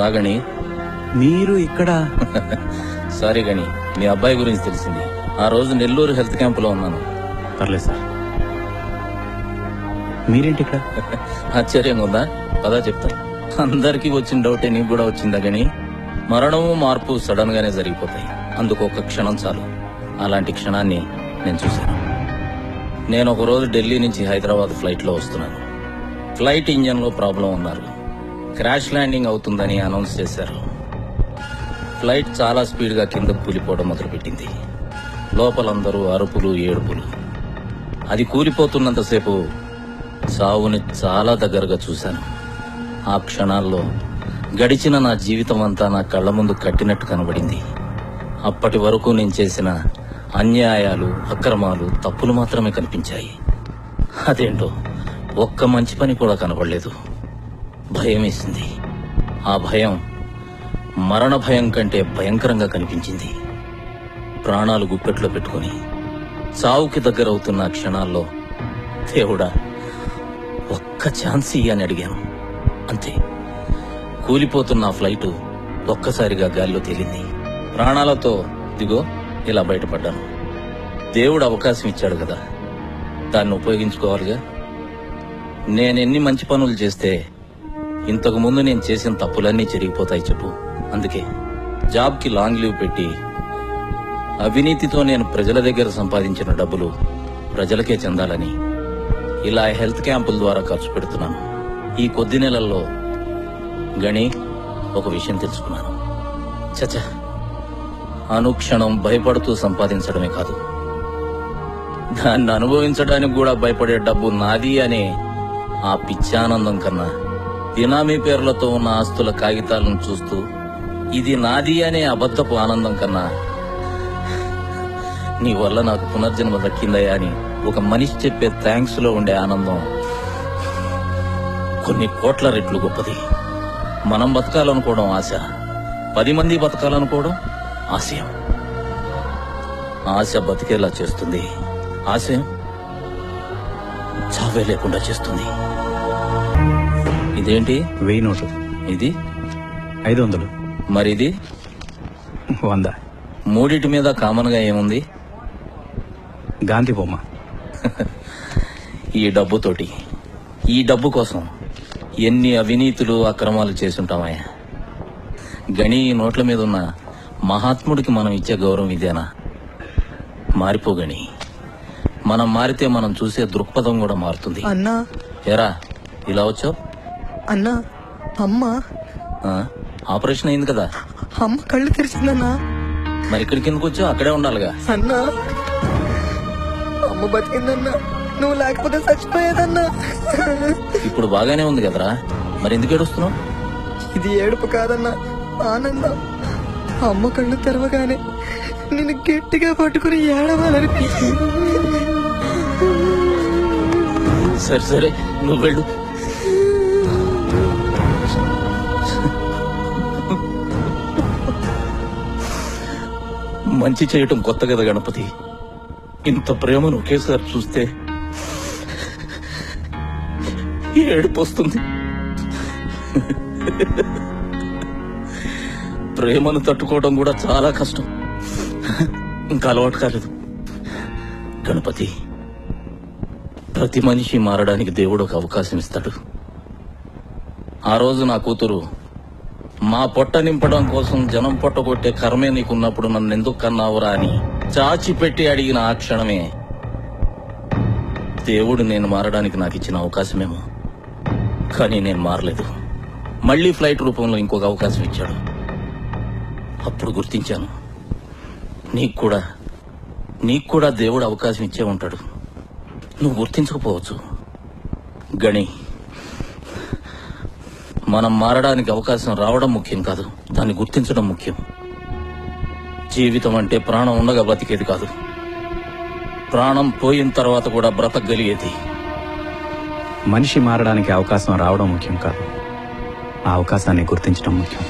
రాగణి, మీరు ఇక్కడ? సారీ గణి, మీ అబ్బాయి గురించి తెలిసింది. ఆ రోజు నెల్లూరు హెల్త్ క్యాంపులో ఉన్నాను. పర్లేదు సార్. మీరేంటి ఇక్కడ? ఆశ్చర్యంగా ఉందా? పదా చెప్తా. అందరికీ వచ్చిన డౌటే నీకు కూడా వచ్చిందా గణి? మరణము మార్పు సడన్ గానే జరిగిపోతాయి. అందుకు ఒక క్షణం చాలు. అలాంటి క్షణాన్ని నేను చూశాను. నేను ఒక రోజు ఢిల్లీ నుంచి హైదరాబాద్ ఫ్లైట్ లో వస్తున్నాను. ఫ్లైట్ ఇంజన్ లో ప్రాబ్లం ఉన్నారు. క్రాష్ ల్యాండింగ్ అవుతుందని అనౌన్స్ చేశారు. ఫ్లైట్ చాలా స్పీడ్ గా కిందకు కూలిపోవడం మొదలుపెట్టింది. లోపలందరూ అరుపులు, ఏడుపులు. అది కూలిపోతున్నంతసేపు సావుని చాలా దగ్గరగా చూశాను. ఆ క్షణాల్లో గడిచిన నా జీవితం అంతా నా కళ్ల ముందు కట్టినట్టు కనబడింది. అప్పటి వరకు నేను చేసిన అన్యాయాలు, అక్రమాలు, తప్పులు మాత్రమే కనిపించాయి. అదేంటో ఒక్క మంచి పని కూడా కనబడలేదు. భయం వేసింది. ఆ భయం మరణ భయం కంటే భయంకరంగా కనిపించింది. ప్రాణాలు గుప్పెట్లో పెట్టుకుని చావుకి దగ్గరవుతున్న క్షణాల్లో దేవుడా ఒక్క ఛాన్స్ అని అడిగాను. అంతే. కూలిపోతున్న ఫ్లైటు ఒక్కసారిగా గాలిలో తేలింది. ప్రాణాలతో దిగో ఇలా బయటపడ్డాను. దేవుడు అవకాశం ఇచ్చాడు కదా, దాన్ని ఉపయోగించుకోవాలిగా. నేనెన్ని మంచి పనులు చేస్తే ఇంతకు ముందు నేను చేసిన తప్పులన్నీ చెరిగిపోతాయి చెప్పు. అందుకే జాబ్కి లాంగ్ లీవ్ పెట్టి అవినీతితో నేను ప్రజల దగ్గర సంపాదించిన డబ్బులు ప్రజలకే చెందాలని ఇలా హెల్త్ క్యాంపుల ద్వారా ఖర్చు పెడుతున్నాను. ఈ కొద్ది నెలల్లో గణి ఒక విషయం తెలుసుకున్నాను. చచ్చా, అనుక్షణం భయపడుతూ సంపాదించడమే కాదు, దాన్ని అనుభవించడానికి కూడా భయపడే డబ్బు నాది అనే ఆ పిచ్చానందం కన్నా, బినామీ పేర్లతో ఉన్న ఆస్తుల కాగితాలను చూస్తూ ఇది నాది అనే అబద్ధపు ఆనందం కన్నా, నీ వల్ల నాకు పునర్జన్మ దక్కిందయ్యా అని ఒక మనిషి చెప్పే థ్యాంక్స్ లో ఉండే ఆనందం కొన్ని కోట్ల రెట్లు గొప్పది. మనం బతకాలనుకోవడం ఆశ, 10 మంది బతకాలనుకోవడం ఆశయం. ఆశ బతికేలా చేస్తుంది, ఆశయం చావే లేకుండా చేస్తుంది. ఇదేంటి? 1000 నోటు. ఇది 500. మరిది 100. మూడిటి మీద కామన్ గా ఏముంది? గాంధీ బొమ్మ. ఈ డబ్బుతోటి, ఈ డబ్బు కోసం ఎన్ని అవినీతులు, అక్రమాలు చేసుంటామయ్యా. గణి, నోట్ల మీద ఉన్న మహాత్ముడికి మనం ఇచ్చే గౌరవం ఇదేనా? మారిపోగని. మనం మారితే మనం చూసే దృక్పథం కూడా మారుతుంది. అన్నా, ఏరా ఇలా వచ్చావు? అన్నా, అమ్మ ఆపరేషన్ అయింది కదా. అమ్మ కళ్ళు తెరిచిందన్నా. మరి ఇక్కడికి ఎందుకు వచ్చావు? అక్కడే ఉండాలిగా. అన్నా, అమ్మ బతికిందన్నా, నువ్వు లేకపోతే చచ్చిపోయేదన్నా. ఇప్పుడు బాగానే ఉంది కదరా, మరి ఎందుకు ఏడుస్తున్నావు? ఇది ఏడుపు కాదన్నా, ఆనందం. అమ్మ కళ్ళు తెరవగానే నిన్ను గట్టిగా పట్టుకుని ఏడవాలనిపించింది. సరే సరే, నువ్వు వెళ్ళు. మంచి చేయటం కొత్త కదా గణపతి. ఇంత ప్రేమను ఒకేసారి చూస్తే ఏడుపు వస్తుంది. ప్రేమను తట్టుకోవడం కూడా చాలా కష్టం, ఇంకా అలవాటు కాలేదు. గణపతి, ప్రతి మనిషి మారడానికి దేవుడు ఒక అవకాశం ఇస్తాడు. ఆ రోజు నా కూతురు మా పొట్ట నింపడం కోసం జనం పొట్టగొట్టే కర్మే నీకున్నప్పుడు నన్ను ఎందుకు కన్నావురా అని చాచి పెట్టి అడిగిన ఆ క్షణమే దేవుడు నేను మారడానికి నాకు ఇచ్చిన అవకాశమేమో. కానీ నేను మారలేదు. మళ్లీ ఫ్లైట్ రూపంలో ఇంకొక అవకాశం ఇచ్చాడు. అప్పుడు గుర్తించాను, నీకు కూడా దేవుడు అవకాశం ఇచ్చే ఉంటాడు. నువ్వు గుర్తించకపోవచ్చు. గణి, మనం మారడానికి అవకాశం రావడం ముఖ్యం కాదు, దాన్ని గుర్తించడం ముఖ్యం. జీవితం అంటే ప్రాణం ఉండగా బ్రతికేది కాదు, ప్రాణం పోయిన తర్వాత కూడా బ్రతకగలిగేది. మనిషి మారడానికి అవకాశం రావడం ముఖ్యం కాదు, ఆ అవకాశాన్ని గుర్తించడం ముఖ్యం.